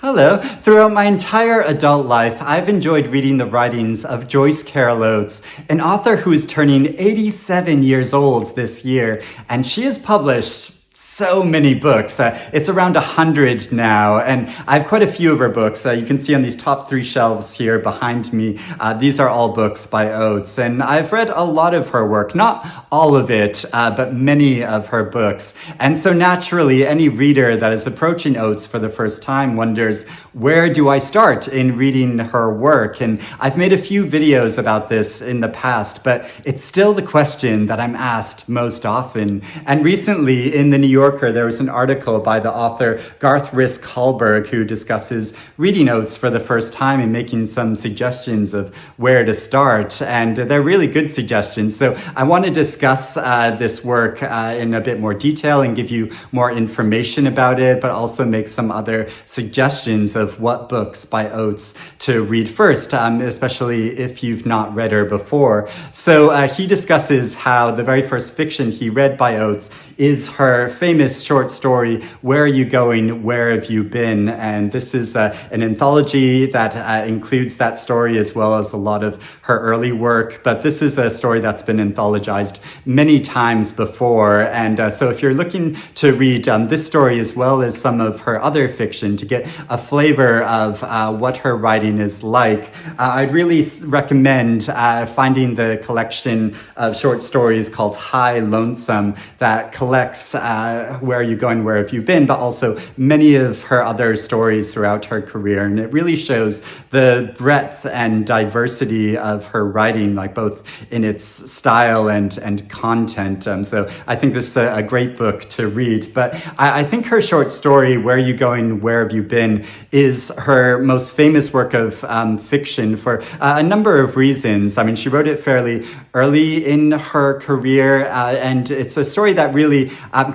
Hello. Throughout my entire adult life, I've enjoyed reading the writings of Joyce Carol Oates, an author who is turning 87 years old this year, and she has published so many books. It's around 100 now, and I have quite a few of her books. You can see on these top three shelves here behind me, these are all books by Oates, and I've read a lot of her work, not all of it, but many of her books. And so naturally, any reader that is approaching Oates for the first time wonders, where do I start in reading her work? And I've made a few videos about this in the past, but it's still the question that I'm asked most often. And recently in the New Yorker, there was an article by the author Garth Hallberg who discusses reading Oates for the first time and making some suggestions of where to start. And they're really good suggestions. So I want to discuss this work in a bit more detail and give you more information about it, but also make some other suggestions of what books by Oates to read first, especially if you've not read her before. So he discusses how the very first fiction he read by Oates is her famous short story, Where Are You Going, Where Have You Been? And this is an anthology that includes that story as well as a lot of her early work. But this is a story that's been anthologized many times before. And so if you're looking to read this story as well as some of her other fiction to get a flavor of what her writing is like, I'd really recommend finding the collection of short stories called High Lonesome that collects Where Are You Going, Where Have You Been, but also many of her other stories throughout her career. And it really shows the breadth and diversity of her writing, like both in its style and content. So I think this is a great book to read. But I think her short story, Where Are You Going, Where Have You Been, is her most famous work of fiction for a number of reasons. I mean, she wrote it fairly early in her career, and it's a story that really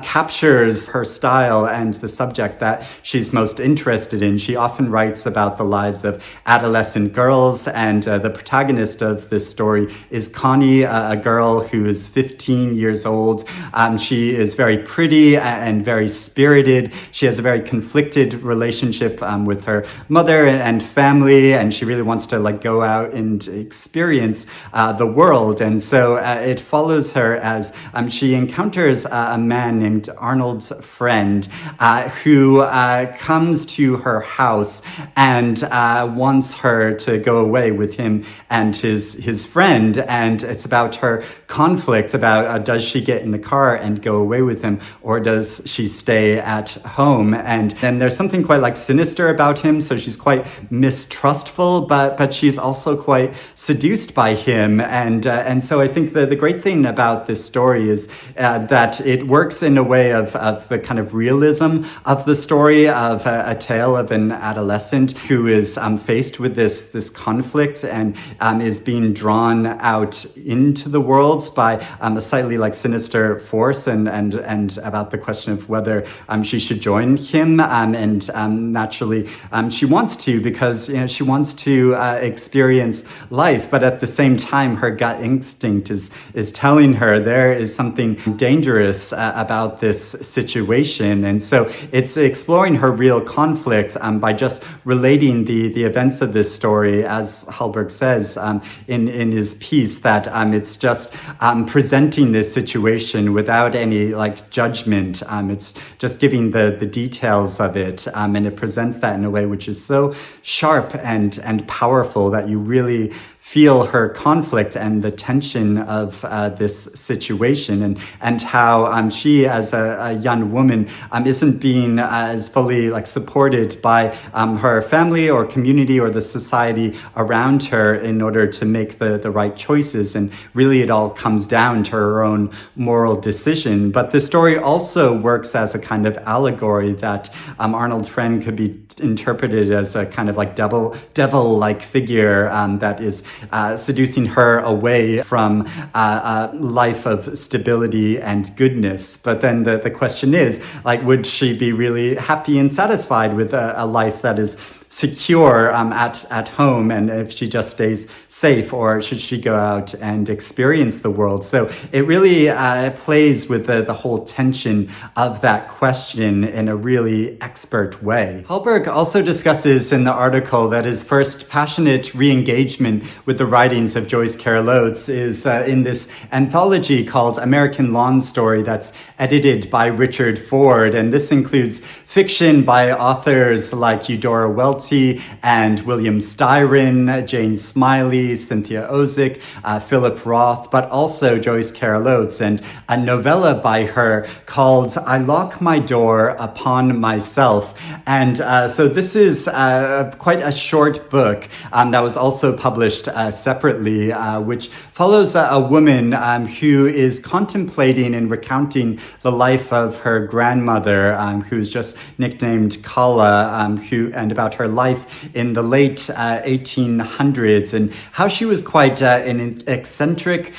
captures her style and the subject that she's most interested in. She often writes about the lives of adolescent girls, and the protagonist of this story is Connie, a girl who is 15 years old. She is very pretty and very spirited. She has a very conflicted relationship with her mother and family, and she really wants to go out and experience the world. And so it follows her as she encounters a man named Arnold's friend who comes to her house and wants her to go away with him and his friend. And it's about her conflict about does she get in the car and go away with him, or does she stay at home? And then there's something quite sinister about him, so she's quite mistrustful, but she's also quite seduced by him. And so I think the great thing about this story is that it works in a way of the kind of realism of the story of a tale of an adolescent who is faced with this conflict and is being drawn out into the world by a slightly sinister force, and about the question of whether she should join him. And naturally, she wants to, because she wants to experience life, but at the same time, her gut instinct is telling her there is something dangerous about this situation. And so it's exploring her real conflict by just relating the events of this story, as Hallberg says in his piece, that it's just presenting this situation without any judgment. It's just giving the details of it, and it presents that in a way which is so sharp and powerful that you really feel her conflict and the tension of this situation, and how she as a young woman isn't being as fully supported by her family or community or the society around her in order to make the right choices. And really it all comes down to her own moral decision. But the story also works as a kind of allegory that Arnold's friend could be interpreted as a kind of devil-like figure that is seducing her away from a life of stability and goodness. But then the question is, would she be really happy and satisfied with a life that is secure at home, and if she just stays safe, or should she go out and experience the world? So it really plays with the whole tension of that question in a really expert way. Hallberg also discusses in the article that his first passionate re-engagement with the writings of Joyce Carol Oates is in this anthology called American Lawn Story that's edited by Richard Ford, and this includes fiction by authors like Eudora Welty and William Styron, Jane Smiley, Cynthia Ozick, Philip Roth, but also Joyce Carol Oates, and a novella by her called I Lock My Door Upon Myself. And so this is quite a short book that was also published separately, which follows a woman who is contemplating and recounting the life of her grandmother, who's just nicknamed Kala, and about her life in the late 1800s, and how she was quite an eccentric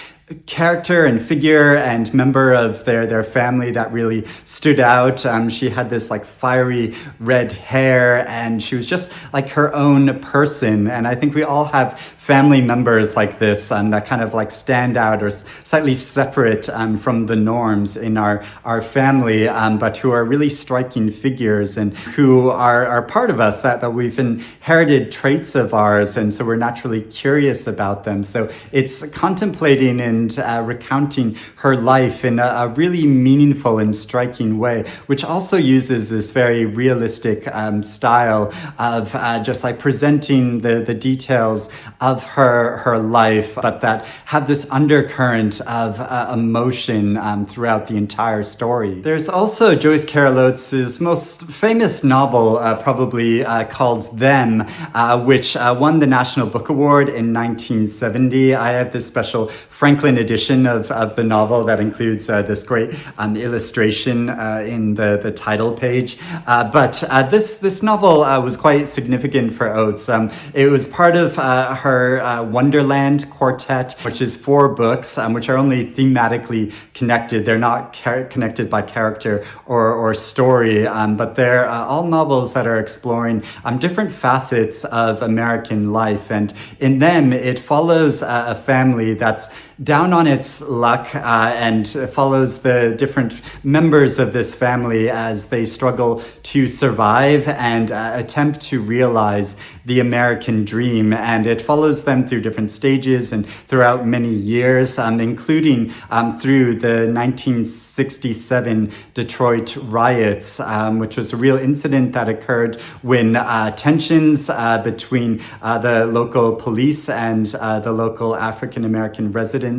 character and figure and member of their family that really stood out. She had this like fiery red hair, and she was just like her own person. And I think we all have family members like this that kind of like stand out or slightly separate from the norms in our family, but who are really striking figures and who are part of us, that we've inherited traits of ours, and so we're naturally curious about them. So it's contemplating and recounting her life in a really meaningful and striking way, which also uses this very realistic style of just like presenting the details of her life, but that have this undercurrent of emotion throughout the entire story. There's also Joyce Carol Oates' most famous novel, probably called Them, which won the National Book Award in 1970. I have this special Franklin edition of the novel that includes this great illustration in the title page. But this novel was quite significant for Oates. It was part of her Wonderland Quartet, which is 4 books, which are only thematically connected. They're not connected by character or story, but they're all novels that are exploring different facets of American life. And in them, it follows a family that's down on its luck and follows the different members of this family as they struggle to survive and attempt to realize the American dream. And it follows them through different stages and throughout many years, including through the 1967 Detroit riots, which was a real incident that occurred when tensions between the local police and the local African-American residents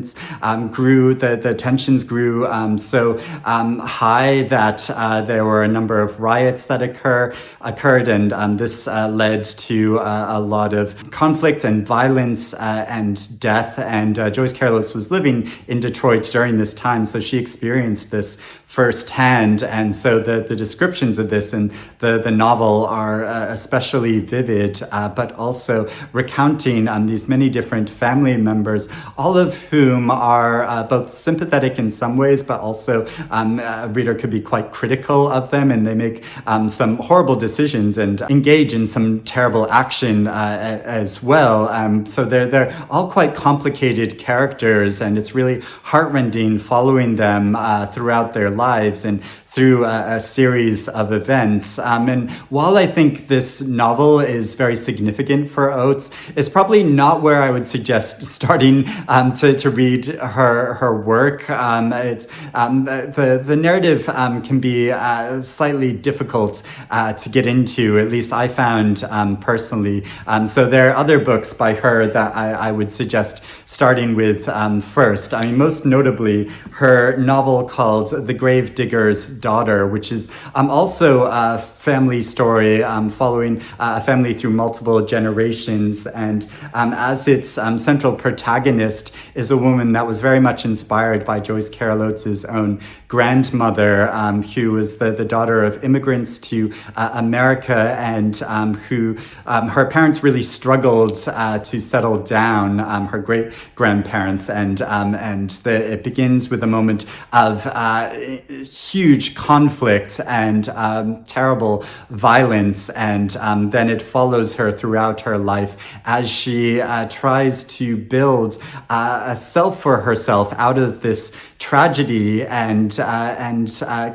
grew. The tensions grew so high that there were a number of riots that occurred, and this led to a lot of conflict and violence and death. And Joyce Carol Oates was living in Detroit during this time, so she experienced this firsthand. And so the descriptions of this in the novel are especially vivid, but also recounting these many different family members, all of whom are both sympathetic in some ways, but also a reader could be quite critical of them, and they make some horrible decisions and engage in some terrible action as well. So they're all quite complicated characters, and it's really heartrending following them throughout their lives and through a series of events. And while I think this novel is very significant for Oates, it's probably not where I would suggest starting to read her work. It's the narrative can be slightly difficult to get into, at least I found personally. So there are other books by her that I would suggest starting with first. I mean, most notably, her novel called The Gravedigger's Daughter, which is also a family story following a family through multiple generations. And as its central protagonist is a woman that was very much inspired by Joyce Carol Oates' own grandmother, who was the daughter of immigrants to America, and who her parents really struggled to settle down, her great grandparents, and it begins with a moment of huge huge conflict and terrible violence, and then it follows her throughout her life as she tries to build a self for herself out of this tragedy, and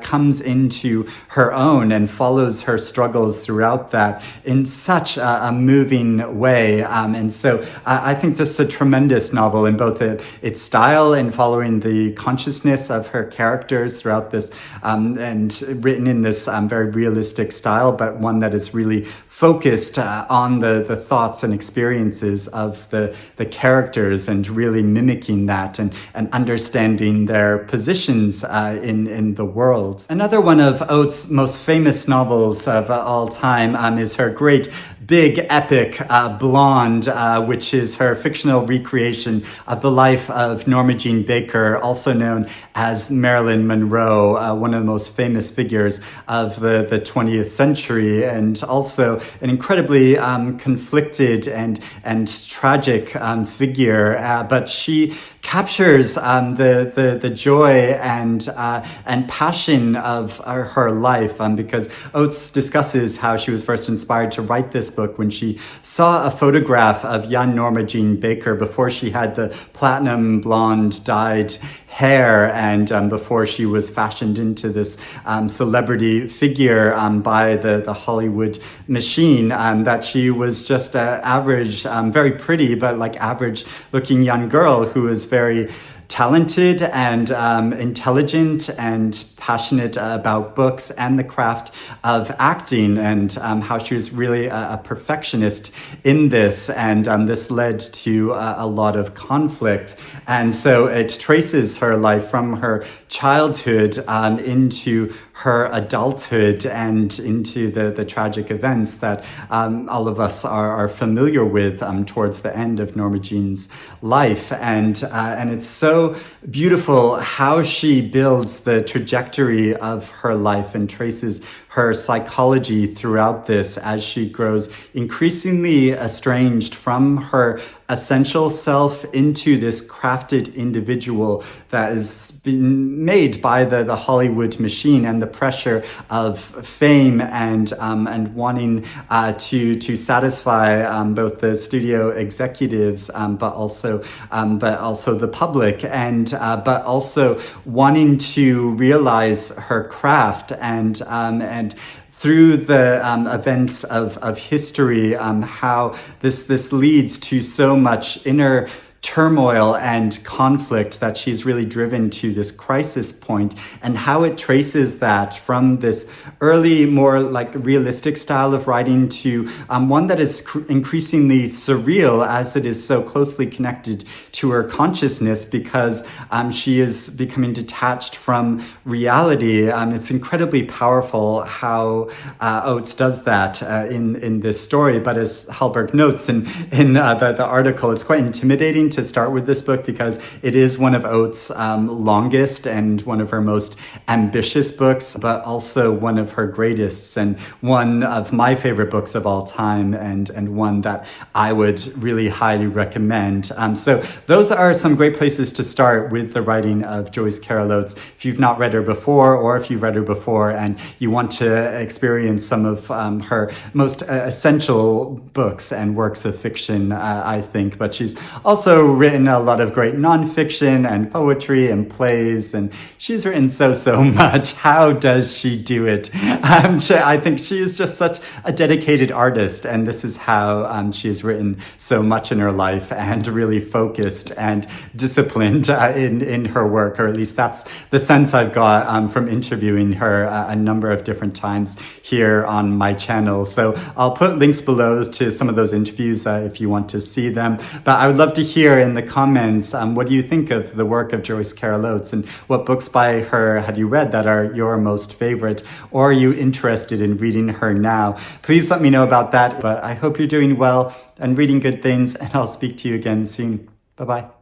comes into her own and follows her struggles throughout that in such a moving way. And so I think this is a tremendous novel in both its style and following the consciousness of her characters throughout this, and written in this very realistic style, but one that is really focused on the thoughts and experiences of the characters, and really mimicking that and understanding their positions in the world. Another one of Oates' most famous novels of all time is her great big epic Blonde, which is her fictional recreation of the life of Norma Jean Baker, also known as Marilyn Monroe, one of the most famous figures of the 20th century, and also an incredibly conflicted and tragic figure. But she captures the joy and passion of her life, because Oates discusses how she was first inspired to write this book when she saw a photograph of young Norma Jean Baker before she had the platinum blonde dyed hair, and before she was fashioned into this celebrity figure by the Hollywood machine, that she was just an average, very pretty, but like average looking young girl who was very talented and intelligent and passionate about books and the craft of acting, and how she was really a perfectionist in this, and this led to a lot of conflict. And so it traces her life from her childhood into her adulthood and into the tragic events that all of us are familiar with towards the end of Norma Jean's life. And it's so beautiful how she builds the trajectory of her life and traces her psychology throughout this as she grows increasingly estranged from her essential self into this crafted individual that is being made by the Hollywood machine and the pressure of fame and wanting to satisfy both the studio executives, but also the public, and but also wanting to realize her craft, and through the events of history, how this leads to so much inner turmoil and conflict that she's really driven to this crisis point, and how it traces that from this early, more like realistic style of writing to one that is increasingly surreal, as it is so closely connected to her consciousness, because she is becoming detached from reality. It's incredibly powerful how Oates does that in this story. But as Hallberg notes in the article, it's quite intimidating to start with this book because it is one of Oates' longest and one of her most ambitious books, but also one of her greatest, and one of my favorite books of all time, and one that I would really highly recommend. So those are some great places to start with the writing of Joyce Carol Oates. If you've not read her before, or if you've read her before and you want to experience some of her most essential books and works of fiction, I think. But she's also written a lot of great nonfiction and poetry and plays, and she's written so much. How does she do it? I think she is just such a dedicated artist, and this is how she has written so much in her life, and really focused and disciplined in her work, or at least that's the sense I've got from interviewing her a number of different times here on my channel. So I'll put links below to some of those interviews if you want to see them. But I would love to hear in the comments, what do you think of the work of Joyce Carol Oates, and what books by her have you read that are your most favorite, or are you interested in reading her now? Please let me know about that. But I hope you're doing well and reading good things, and I'll speak to you again soon. Bye-bye.